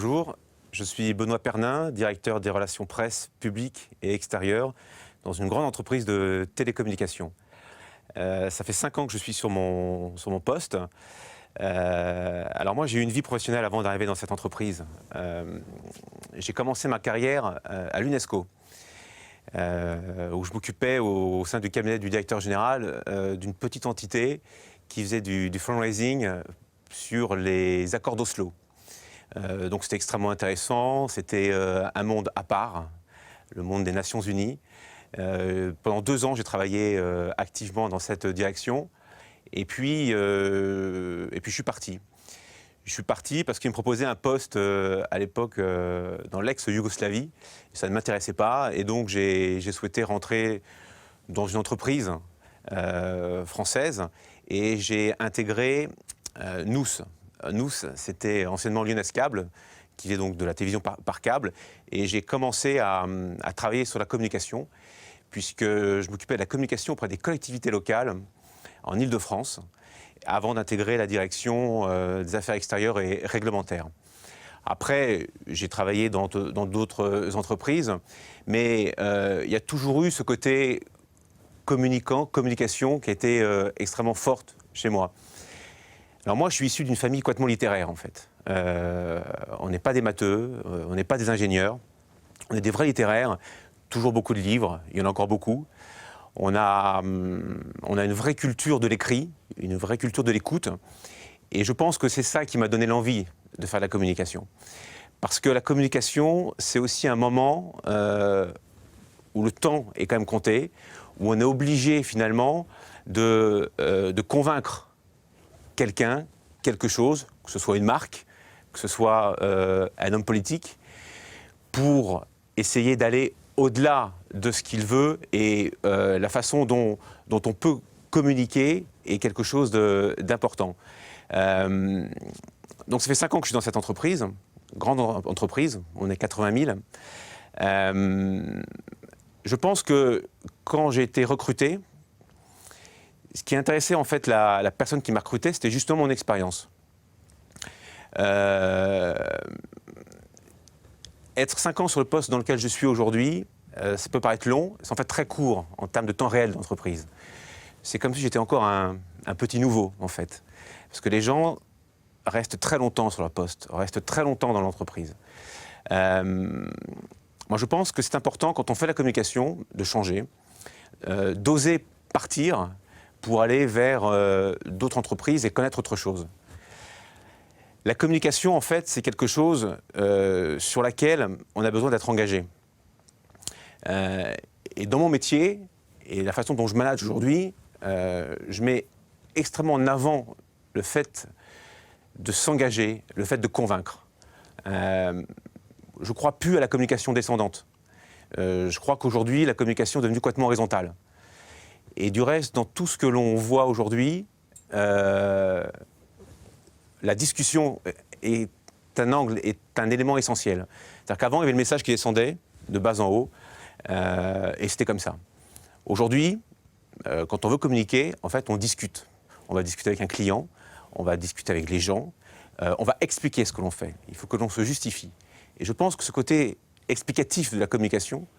Bonjour, je suis Benoît Pernin, directeur des relations presse, publiques et extérieures dans une grande entreprise de télécommunications. Ça fait 5 ans que je suis sur mon poste. Alors moi, j'ai eu une vie professionnelle avant d'arriver dans cette entreprise. J'ai commencé ma carrière à l'UNESCO, où je m'occupais au sein du cabinet du directeur général d'une petite entité qui faisait du fundraising sur les accords d'Oslo. Donc c'était extrêmement intéressant, c'était un monde à part, le monde des Nations Unies. Pendant 2 ans, j'ai travaillé activement dans cette direction. Et puis je suis parti. Je suis parti parce qu'il me proposait un poste à l'époque dans l'ex-Yougoslavie. Ça ne m'intéressait pas et donc j'ai souhaité rentrer dans une entreprise française et j'ai intégré NOOS. NOOS, c'était anciennement Lyonnaise Câble, qui est donc de la télévision par câble. Et j'ai commencé à travailler sur la communication, puisque je m'occupais de la communication auprès des collectivités locales en Île-de-France, avant d'intégrer la direction des affaires extérieures et réglementaires. Après, j'ai travaillé dans d'autres entreprises, mais il y a toujours eu ce côté communication qui a été extrêmement forte chez moi. Alors moi, je suis issu d'une famille complètement littéraire, en fait. On n'est pas des matheux, on n'est pas des ingénieurs, on est des vrais littéraires, toujours beaucoup de livres, il y en a encore beaucoup. On a une vraie culture de l'écrit, une vraie culture de l'écoute, et je pense que c'est ça qui m'a donné l'envie de faire de la communication. Parce que la communication, c'est aussi un moment où le temps est quand même compté, où on est obligé finalement de convaincre quelqu'un, quelque chose, que ce soit une marque, que ce soit un homme politique, pour essayer d'aller au-delà de ce qu'il veut et la façon dont on peut communiquer est quelque chose d'important. Donc ça fait 5 ans que je suis dans cette entreprise, grande entreprise, on est 80 000. Je pense que quand j'ai été recruté, ce qui intéressait en fait la personne qui m'a recruté, c'était justement mon expérience. Être 5 ans sur le poste dans lequel je suis aujourd'hui, ça peut paraître long, c'est en fait très court en termes de temps réel d'entreprise. C'est comme si j'étais encore un petit nouveau en fait. Parce que les gens restent très longtemps sur leur poste, restent très longtemps dans l'entreprise. Moi je pense que c'est important quand on fait la communication de changer, d'oser partir pour aller vers d'autres entreprises et connaître autre chose. La communication, en fait, c'est quelque chose sur laquelle on a besoin d'être engagé. Et dans mon métier, et la façon dont je manage aujourd'hui, je mets extrêmement en avant le fait de s'engager, le fait de convaincre. Je ne crois plus à la communication descendante. Je crois qu'aujourd'hui, la communication est devenue complètement horizontale. Et du reste, dans tout ce que l'on voit aujourd'hui, la discussion est un angle, est un élément essentiel. C'est-à-dire qu'avant, il y avait le message qui descendait de bas en haut, et c'était comme ça. Aujourd'hui, quand on veut communiquer, en fait, on discute. On va discuter avec un client, on va discuter avec les gens, on va expliquer ce que l'on fait. Il faut que l'on se justifie. Et je pense que ce côté explicatif de la communication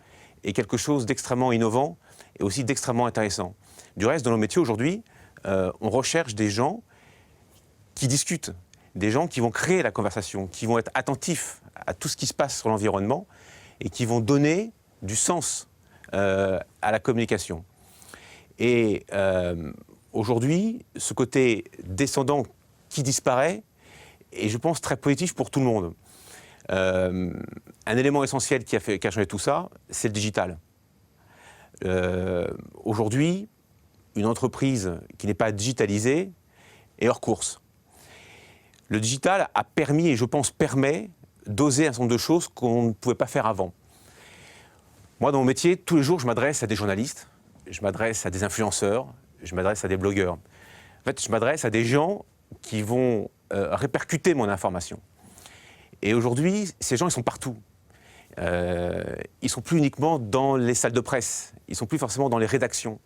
est quelque chose d'extrêmement innovant et aussi d'extrêmement intéressant. Du reste, dans nos métiers aujourd'hui, on recherche des gens qui discutent, des gens qui vont créer la conversation, qui vont être attentifs à tout ce qui se passe sur l'environnement et qui vont donner du sens à la communication. Et aujourd'hui, ce côté descendant qui disparaît est, je pense, très positif pour tout le monde. Un élément essentiel qui a changé tout ça, c'est le digital. Aujourd'hui, une entreprise qui n'est pas digitalisée est hors course. Le digital a permis, et je pense permet, d'oser un certain nombre de choses qu'on ne pouvait pas faire avant. Moi, dans mon métier, tous les jours, je m'adresse à des journalistes, je m'adresse à des influenceurs, je m'adresse à des blogueurs. En fait, je m'adresse à des gens qui vont répercuter mon information. Et aujourd'hui, ces gens, ils sont partout. Ils ne sont plus uniquement dans les salles de presse, ils ne sont plus forcément dans les rédactions.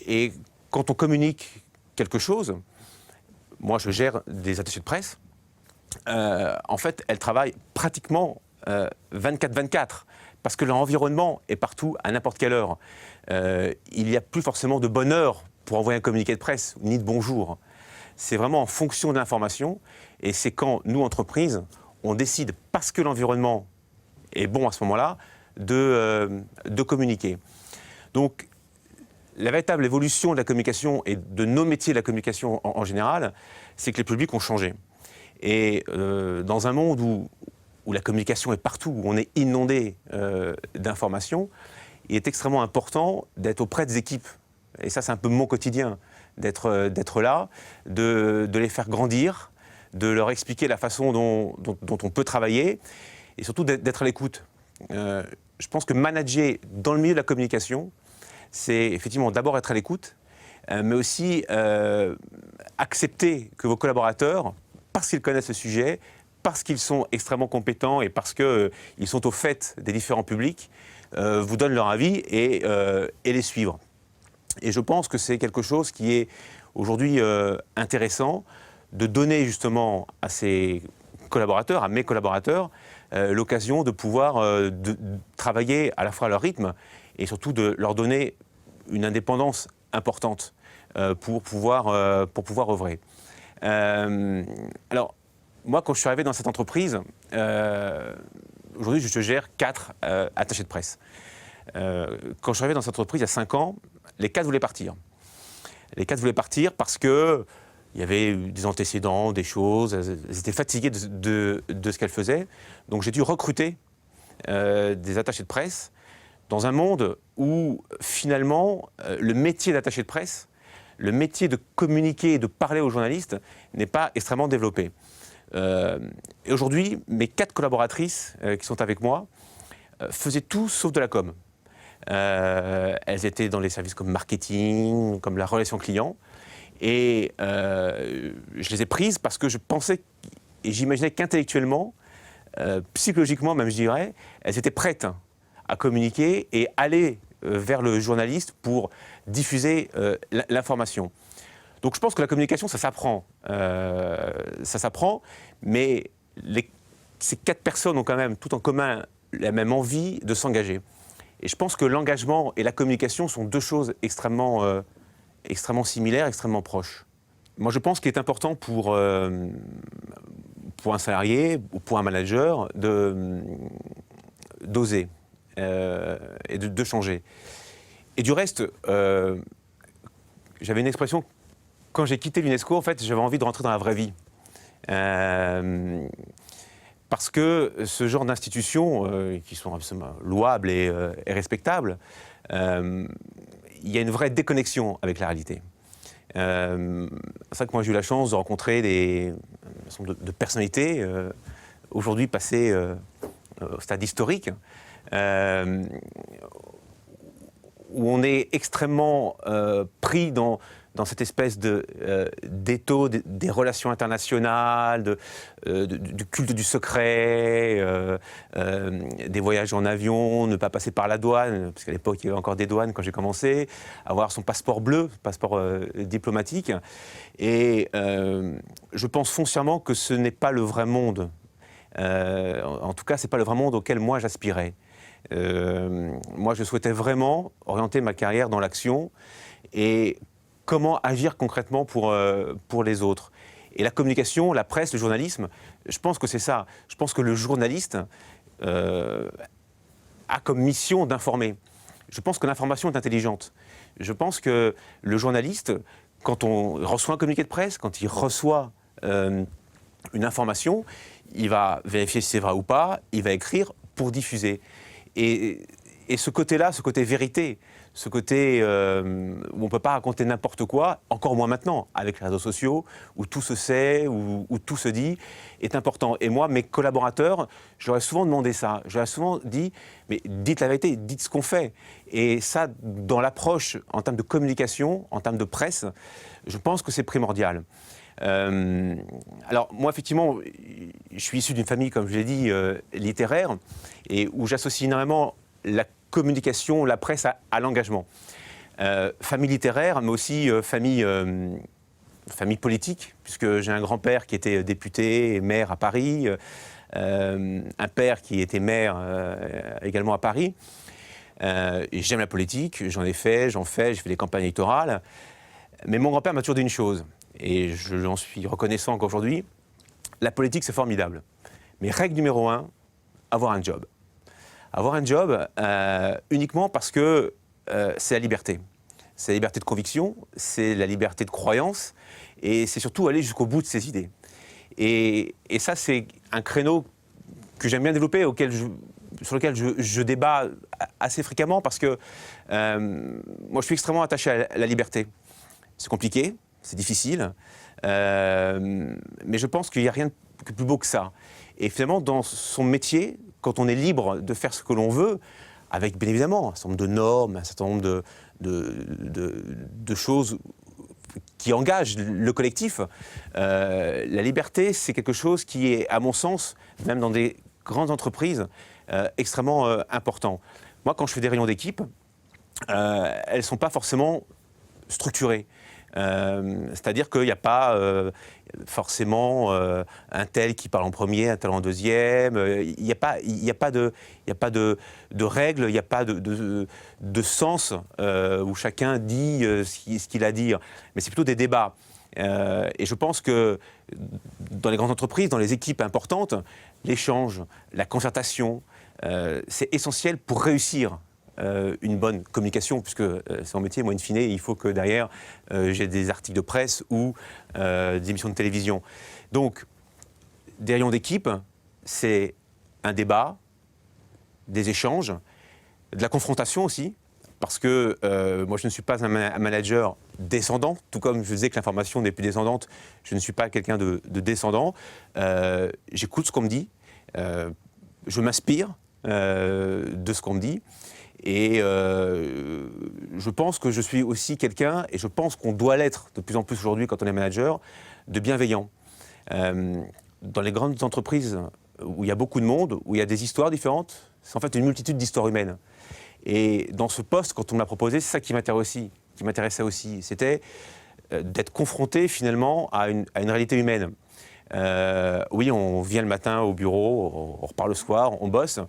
Et quand on communique quelque chose, moi je gère des attachés de presse, en fait, elles travaillent pratiquement 24/24, parce que leur environnement est partout à n'importe quelle heure. Il n'y a plus forcément de bonne heure pour envoyer un communiqué de presse, ni de bonjour. C'est vraiment en fonction de l'information, et c'est quand nous, entreprises, on décide, parce que l'environnement est bon à ce moment-là, de communiquer. Donc, la véritable évolution de la communication et de nos métiers de la communication en général, c'est que les publics ont changé. Et dans un monde où la communication est partout, où on est inondé d'informations, il est extrêmement important d'être auprès des équipes. Et ça, c'est un peu mon quotidien, d'être là, de les faire grandir, de leur expliquer la façon dont on peut travailler, et surtout d'être à l'écoute. Je pense que manager dans le milieu de la communication, c'est effectivement d'abord être à l'écoute, mais aussi accepter que vos collaborateurs, parce qu'ils connaissent le sujet, parce qu'ils sont extrêmement compétents et parce qu'ils sont au fait des différents publics, vous donnent leur avis et les suivre. Et je pense que c'est quelque chose qui est aujourd'hui intéressant, de donner justement à ces collaborateurs, à mes collaborateurs, l'occasion de pouvoir de travailler à la fois à leur rythme et surtout de leur donner une indépendance importante pour pouvoir œuvrer. Alors, moi, quand je suis arrivé dans cette entreprise, aujourd'hui, je gère 4 attachés de presse. Quand je suis arrivé dans cette entreprise il y a 5 ans, les 4 voulaient partir. Les 4 voulaient partir parce qu'il y avait eu des antécédents, des choses, elles étaient fatiguées de ce qu'elles faisaient. Donc j'ai dû recruter des attachés de presse dans un monde où finalement le métier d'attaché de presse, le métier de communiquer et de parler aux journalistes n'est pas extrêmement développé. Et aujourd'hui, mes 4 collaboratrices qui sont avec moi faisaient tout sauf de la com. Elles étaient dans les services comme marketing, comme la relation client. Et je les ai prises parce que je pensais et j'imaginais qu'intellectuellement, psychologiquement même je dirais, elles étaient prêtes à communiquer et aller vers le journaliste pour diffuser l'information. Donc je pense que la communication, ça s'apprend. Mais ces 4 personnes ont quand même tout en commun la même envie de s'engager. Et je pense que l'engagement et la communication sont 2 choses extrêmement similaires, extrêmement proches. Moi, je pense qu'il est important pour un salarié ou pour un manager d'oser et de changer. Et du reste, j'avais une expression, quand j'ai quitté l'UNESCO, en fait, j'avais envie de rentrer dans la vraie vie. Parce que ce genre d'institutions, qui sont absolument louables et respectables, il y a une vraie déconnexion avec la réalité. C'est vrai que moi j'ai eu la chance de rencontrer de personnalités, aujourd'hui passées au stade historique, où on est extrêmement pris dans cette espèce d'étau des relations internationales, du culte du secret, des voyages en avion, ne pas passer par la douane, parce qu'à l'époque il y avait encore des douanes quand j'ai commencé, avoir son passeport bleu, passeport diplomatique. Et je pense foncièrement que ce n'est pas le vrai monde. En tout cas, ce n'est pas le vrai monde auquel moi j'aspirais. Moi, je souhaitais vraiment orienter ma carrière dans l'action et comment agir concrètement pour les autres. Et la communication, la presse, le journalisme, je pense que c'est ça. Je pense que le journaliste a comme mission d'informer. Je pense que l'information est intelligente. Je pense que le journaliste, quand on reçoit un communiqué de presse, quand il reçoit une information, il va vérifier si c'est vrai ou pas, il va écrire pour diffuser. Et ce côté-là, ce côté vérité, ce côté où on ne peut pas raconter n'importe quoi, encore moins maintenant, avec les réseaux sociaux, où tout se sait, où tout se dit, est important. Et moi, mes collaborateurs, je leur ai souvent demandé ça. Je leur ai souvent dit, mais dites la vérité, dites ce qu'on fait. Et ça, dans l'approche, en termes de communication, en termes de presse, je pense que c'est primordial. Alors moi effectivement, je suis issu d'une famille, comme je l'ai dit, littéraire, et où j'associe énormément la communication, la presse à l'engagement. Famille littéraire, mais aussi famille famille politique, puisque j'ai un grand-père qui était député et maire à Paris, un père qui était maire également à Paris. Et j'aime la politique, j'en ai fait, j'en fais, je fais des campagnes électorales. Mais mon grand-père m'a toujours dit une chose, et j'en suis reconnaissant encore aujourd'hui, la politique c'est formidable. Mais règle numéro 1, avoir un job. Avoir un job uniquement parce que c'est la liberté. C'est la liberté de conviction, c'est la liberté de croyance, et c'est surtout aller jusqu'au bout de ses idées. Et ça, c'est un créneau que j'aime bien développer, sur lequel je débat assez fréquemment, parce que moi, je suis extrêmement attaché à la liberté. C'est compliqué, c'est difficile, mais je pense qu'il n'y a rien de plus beau que ça. Et finalement, dans son métier, quand on est libre de faire ce que l'on veut, avec bien évidemment un certain nombre de normes, un certain nombre de choses qui engagent le collectif, la liberté, c'est quelque chose qui est, à mon sens, même dans des grandes entreprises, extrêmement important. Moi, quand je fais des réunions d'équipe, elles ne sont pas forcément structurées. C'est-à-dire qu'il n'y a pas forcément un tel qui parle en premier, un tel en deuxième. Il n'y a pas de règles, il n'y a pas de sens où chacun dit ce qu'il a à dire. Mais c'est plutôt des débats. Et je pense que dans les grandes entreprises, dans les équipes importantes, l'échange, la concertation, c'est essentiel pour réussir une bonne communication, puisque c'est mon métier, moi, in fine, il faut que derrière, j'ai des articles de presse ou des émissions de télévision. Donc, des réunions d'équipe, c'est un débat, des échanges, de la confrontation aussi, parce que moi, je ne suis pas un manager descendant, tout comme je disais que l'information n'est plus descendante, je ne suis pas quelqu'un de descendant. J'écoute ce qu'on me dit, je m'inspire de ce qu'on me dit. Et je pense que je suis aussi quelqu'un, et je pense qu'on doit l'être de plus en plus aujourd'hui quand on est manager, de bienveillant. Dans les grandes entreprises où il y a beaucoup de monde, où il y a des histoires différentes, c'est en fait une multitude d'histoires humaines. Et dans ce poste, quand on me l'a proposé, c'est ça qui m'intéressait aussi. C'était d'être confronté finalement à une réalité humaine. Oui, on vient le matin au bureau, on repart le soir, on bosse,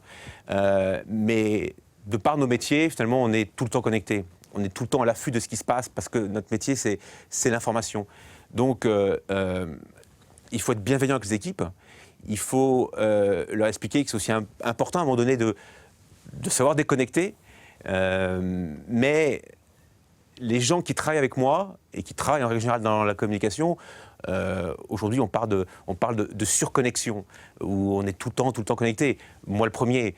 mais de par nos métiers, finalement, on est tout le temps connecté. On est tout le temps à l'affût de ce qui se passe parce que notre métier, c'est l'information. Donc, il faut être bienveillant avec les équipes. Il faut leur expliquer que c'est aussi important à un moment donné de savoir déconnecter. Mais les gens qui travaillent avec moi et qui travaillent en règle générale dans la communication, aujourd'hui, on parle de surconnexion, où on est tout le temps connecté. Moi, le premier,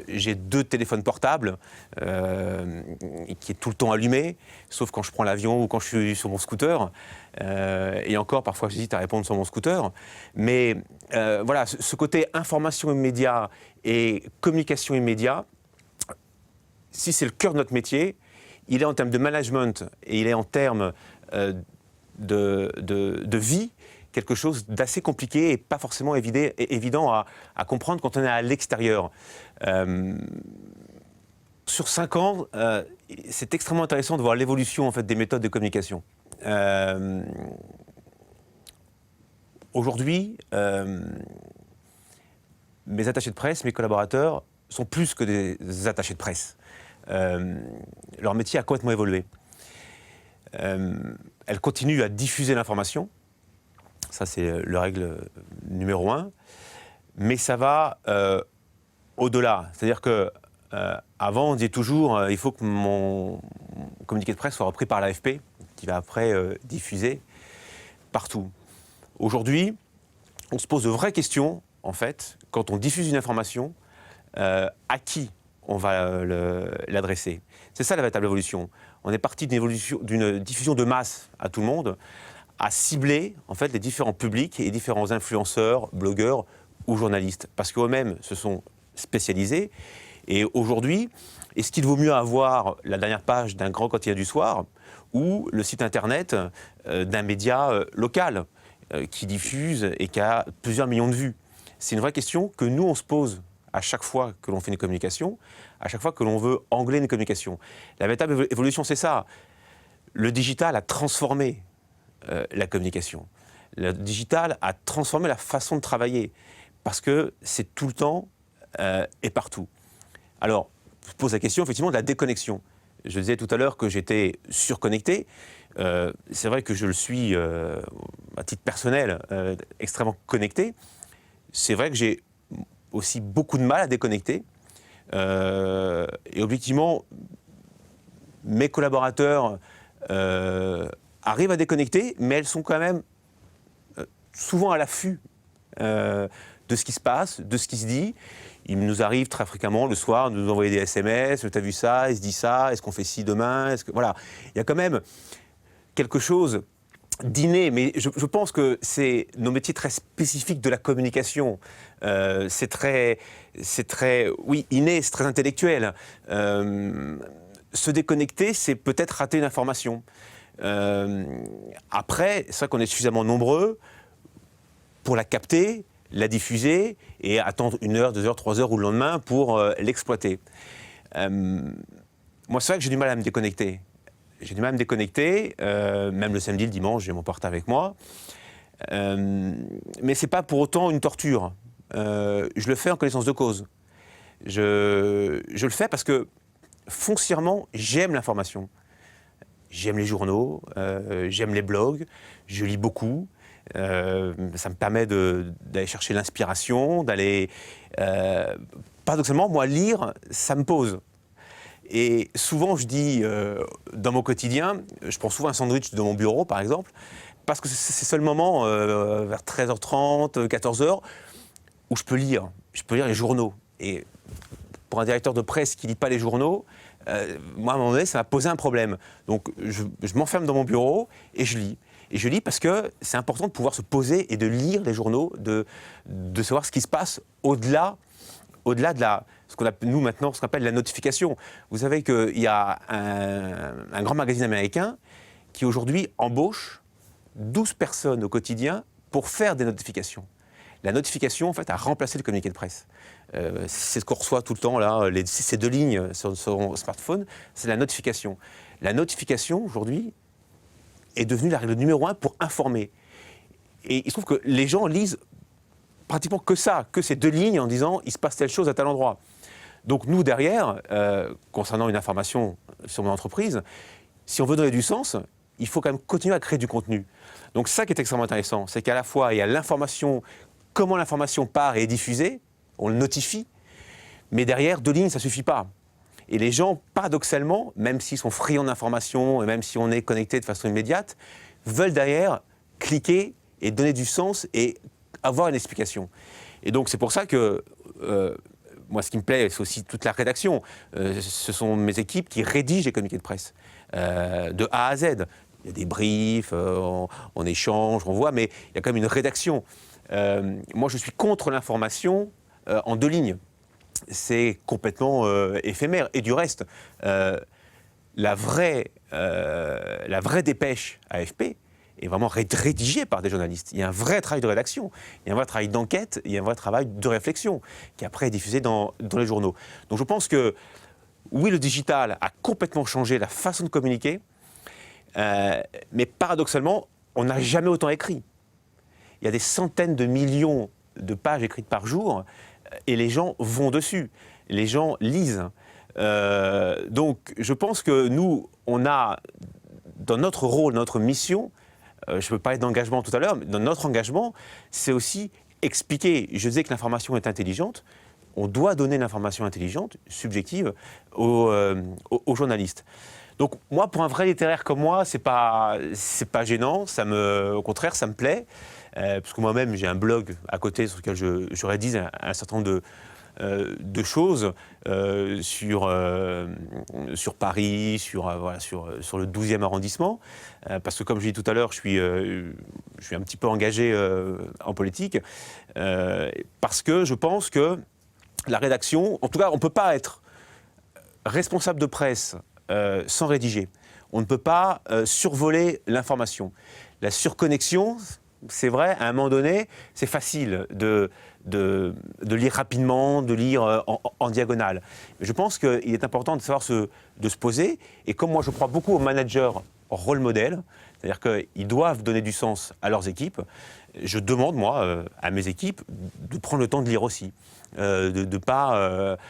j'ai 2 téléphones portables qui est tout le temps allumé, sauf quand je prends l'avion ou quand je suis sur mon scooter. Et encore, parfois, j'hésite à répondre sur mon scooter. Mais voilà, ce côté information immédiat et communication immédiat, si c'est le cœur de notre métier, il est en termes de management et il est en termes de vie, quelque chose d'assez compliqué et pas forcément évident à comprendre quand on est à l'extérieur. Sur 5 ans, c'est extrêmement intéressant de voir l'évolution en fait, des méthodes de communication. Aujourd'hui, mes attachés de presse, mes collaborateurs, sont plus que des attachés de presse. Leur métier a complètement évolué. Elle continue à diffuser l'information, ça c'est la règle numéro 1, mais ça va au-delà. C'est-à-dire qu'avant on disait toujours il faut que mon communiqué de presse soit repris par l'AFP, qui va après diffuser partout. Aujourd'hui, on se pose de vraies questions, en fait, quand on diffuse une information, à qui on va l'adresser. C'est ça la véritable évolution. On est parti d'une diffusion de masse à tout le monde, à cibler en fait, les différents publics et les différents influenceurs, blogueurs ou journalistes. Parce qu'eux-mêmes se sont spécialisés. Et aujourd'hui, est-ce qu'il vaut mieux avoir la dernière page d'un grand quotidien du soir ou le site internet d'un média local qui diffuse et qui a plusieurs millions de vues? C'est une vraie question que nous, on se pose à chaque fois que l'on fait une communication, à chaque fois que l'on veut angler une communication. La véritable évolution, c'est ça. Le digital a transformé la communication. Le digital a transformé la façon de travailler parce que c'est tout le temps et partout. Alors, je pose la question effectivement de la déconnexion. Je disais tout à l'heure que j'étais surconnecté. C'est vrai que je le suis à titre personnel extrêmement connecté. C'est vrai que j'ai aussi beaucoup de mal à déconnecter. Et objectivement, mes collaborateurs arrivent à déconnecter, mais elles sont quand même souvent à l'affût de ce qui se passe, de ce qui se dit. Il nous arrive très fréquemment le soir de nous envoyer des SMS, t'as vu ça, il se dit ça, est-ce qu'on fait ci demain, voilà. Il y a quand même quelque chose d'inné, mais je pense que c'est nos métiers très spécifiques de la communication. C'est très, oui, inné, c'est très intellectuel. Se déconnecter, c'est peut-être rater une information. Après, c'est vrai qu'on est suffisamment nombreux pour la capter, la diffuser et attendre 1 heure, 2 heures, 3 heures ou le lendemain pour l'exploiter. Moi, c'est vrai que j'ai du mal à me déconnecter. J'ai du mal à me déconnecter, même le samedi, le dimanche, j'ai mon portable avec moi. Mais ce n'est pas pour autant une torture. Je le fais en connaissance de cause. Je le fais parce que foncièrement, j'aime l'information. J'aime les journaux, j'aime les blogs, je lis beaucoup. Ça me permet d'aller chercher l'inspiration, d'aller... paradoxalement, moi, lire, ça me pose. Et souvent, je dis, dans mon quotidien, je prends souvent un sandwich dans mon bureau, par exemple, parce que c'est le moment, vers 13h30, 14h, où je peux lire. Je peux lire les journaux. Et pour un directeur de presse qui ne lit pas les journaux, moi, à un moment donné, ça m'a posé un problème. Donc, je m'enferme dans mon bureau et je lis. Et je lis parce que c'est important de pouvoir se poser et de lire les journaux, de savoir ce qui se passe au-delà de ce qu'on appelle, nous maintenant, ce qu'on appelle la notification. Vous savez qu'il y a un grand magazine américain qui aujourd'hui embauche 12 personnes au quotidien pour faire des notifications. La notification, en fait, a remplacé le communiqué de presse. C'est ce qu'on reçoit tout le temps, là, ces 2 lignes sur son smartphone, c'est la notification. La notification, aujourd'hui, est devenue la règle numéro 1 pour informer. Et il se trouve que les gens lisent pratiquement que ça, que ces 2 lignes en disant « il se passe telle chose à tel endroit ». Donc nous, derrière, concernant une information sur mon entreprise, si on veut donner du sens, il faut quand même continuer à créer du contenu. Donc ça qui est extrêmement intéressant, c'est qu'à la fois, il y a l'information, comment l'information part et est diffusée, on le notifie, mais derrière, 2 lignes, ça ne suffit pas. Et les gens, paradoxalement, même s'ils sont friands d'informations, et même si on est connecté de façon immédiate, veulent derrière cliquer et donner du sens et avoir une explication. Et donc c'est pour ça que moi, ce qui me plaît, c'est aussi toute la rédaction. Ce sont mes équipes qui rédigent les communiqués de presse, de A à Z. Il y a des briefs, on échange, on voit, mais il y a quand même une rédaction. Moi, je suis contre l'information en 2 lignes. C'est complètement éphémère. Et du reste, la vraie dépêche AFP est vraiment rédigée par des journalistes. Il y a un vrai travail de rédaction, il y a un vrai travail d'enquête, il y a un vrai travail de réflexion qui après est diffusé dans les journaux. Donc je pense que oui, le digital a complètement changé la façon de communiquer, mais paradoxalement, on n'a jamais autant écrit. Il y a des centaines de millions de pages écrites par jour et les gens vont dessus, les gens lisent. Donc je pense que nous, on a, dans notre rôle, notre mission, je peux parler d'engagement tout à l'heure, mais dans notre engagement, c'est aussi expliquer. Je disais que l'information est intelligente, on doit donner l'information intelligente, subjective, aux journalistes. Donc moi, pour un vrai littéraire comme moi, c'est pas gênant, au contraire, ça me plaît, parce que moi-même, j'ai un blog à côté sur lequel je rédige un certain nombre de choses sur Paris, sur le 12e arrondissement, parce que comme je l'ai dit tout à l'heure, je suis un petit peu engagé en politique, parce que je pense que la rédaction, en tout cas, on ne peut pas être responsable de presse sans rédiger. On ne peut pas survoler l'information. La surconnexion, c'est vrai, à un moment donné, c'est facile de lire rapidement, de lire en diagonale. Je pense qu'il est important de savoir de se poser. Et comme moi, je crois beaucoup aux managers rôle modèle, C'est-à-dire qu'ils doivent donner du sens à leurs équipes. Je demande, moi, à mes équipes, de prendre le temps de lire aussi. De ne pas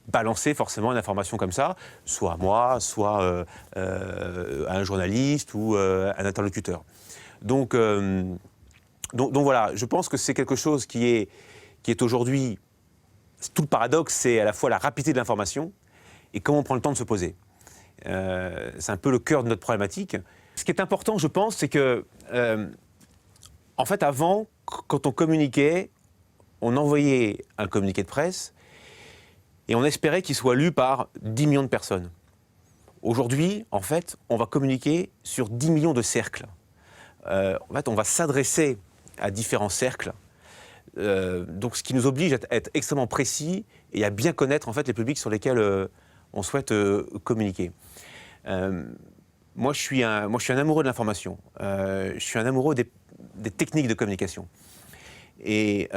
balancer forcément une information comme ça, soit à moi, soit à un journaliste ou à un interlocuteur. Donc voilà, je pense que c'est quelque chose qui est aujourd'hui, tout le paradoxe, c'est à la fois la rapidité de l'information et comment on prend le temps de se poser. C'est un peu le cœur de notre problématique. Ce qui est important, je pense, c'est que, en fait, avant, quand on communiquait, on envoyait un communiqué de presse et on espérait qu'il soit lu par 10 millions de personnes. Aujourd'hui, en fait, on va communiquer sur 10 millions de cercles. En fait, on va s'adresser à différents cercles. Donc, ce qui nous oblige à être extrêmement précis et à bien connaître en fait, les publics sur lesquels on souhaite communiquer. Moi, je suis un amoureux de l'information. Je suis un amoureux des techniques de communication. Et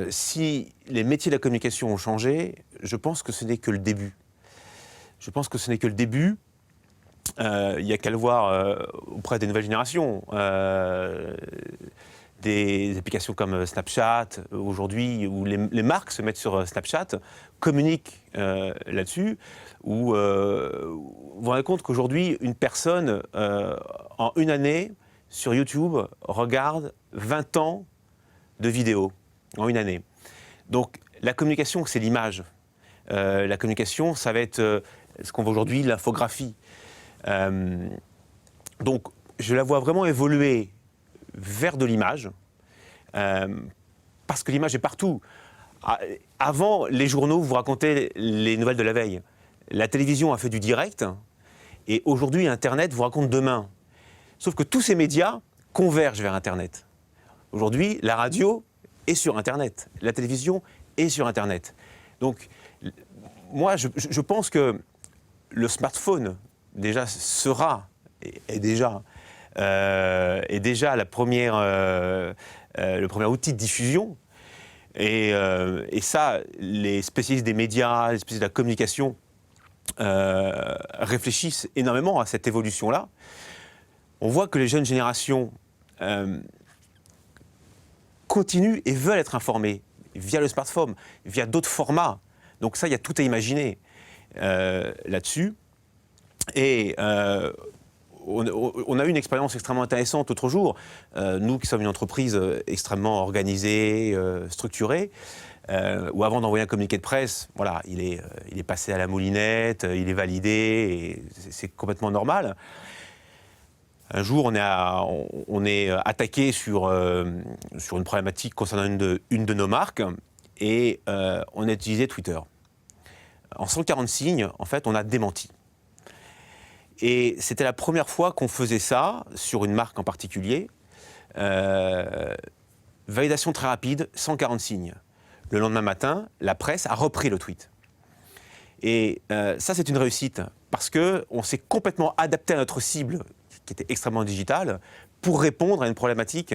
si les métiers de la communication ont changé, je pense que ce n'est que le début. Je pense que ce n'est que le début. Il n'y a qu'à le voir auprès des nouvelles générations. Des applications comme Snapchat, aujourd'hui, où les marques se mettent sur Snapchat, communiquent là-dessus, où vous vous rendez compte qu'aujourd'hui, une personne, en une année, sur YouTube, regarde 20 ans de vidéos, en une année. Donc, la communication, c'est l'image. La communication, ça va être ce qu'on voit aujourd'hui, l'infographie. Donc, je la vois vraiment évoluer vers de l'image, parce que l'image est partout. Avant, les journaux vous racontaient les nouvelles de la veille. La télévision a fait du direct, et aujourd'hui, Internet vous raconte demain. Sauf que tous ces médias convergent vers Internet. Aujourd'hui, la radio est sur Internet, la télévision est sur Internet. Donc, moi, je pense que le smartphone, déjà, est déjà le premier outil de diffusion. Et ça, les spécialistes des médias, les spécialistes de la communication réfléchissent énormément à cette évolution-là. On voit que les jeunes générations continuent et veulent être informés via le smartphone, via d'autres formats. Donc ça, il y a tout à imaginer là-dessus. Et on a eu une expérience extrêmement intéressante l'autre jour. Nous qui sommes une entreprise extrêmement organisée, structurée, où avant d'envoyer un communiqué de presse, voilà, il est passé à la moulinette, il est validé, et c'est complètement normal. Un jour, on est attaqué sur une problématique concernant une de nos marques, et on a utilisé Twitter. En 140 signes, en fait, on a démenti. Et c'était la première fois qu'on faisait ça sur une marque en particulier. Validation très rapide, 140 signes. Le lendemain matin, la presse a repris le tweet. Et ça, c'est une réussite, parce qu'on s'est complètement adapté à notre cible, qui était extrêmement digitale, pour répondre à une problématique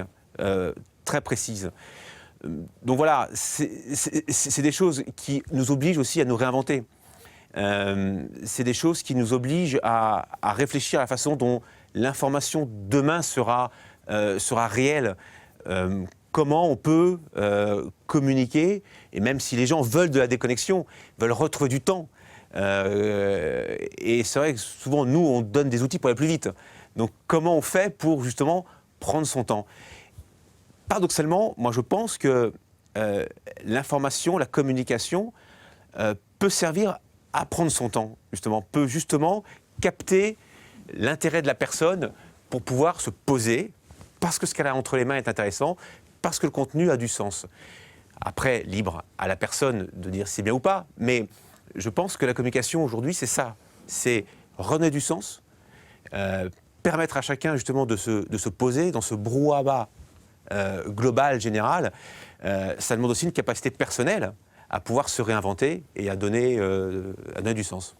très précise. Donc voilà, c'est des choses qui nous obligent aussi à nous réinventer. C'est des choses qui nous obligent à réfléchir à la façon dont l'information demain sera réelle. Comment on peut communiquer, et même si les gens veulent de la déconnexion, veulent retrouver du temps. Et c'est vrai que souvent, nous, on donne des outils pour aller plus vite. Donc comment on fait pour justement prendre son temps? Paradoxalement, moi je pense que l'information, la communication peut servir à prendre son temps, justement, peut justement capter l'intérêt de la personne pour pouvoir se poser, parce que ce qu'elle a entre les mains est intéressant, parce que le contenu a du sens. Après, libre à la personne de dire si c'est bien ou pas, mais je pense que la communication aujourd'hui, c'est ça, c'est redonner du sens, permettre à chacun justement de se poser dans ce brouhaha global, général. Ça demande aussi une capacité personnelle à pouvoir se réinventer et à donner du sens.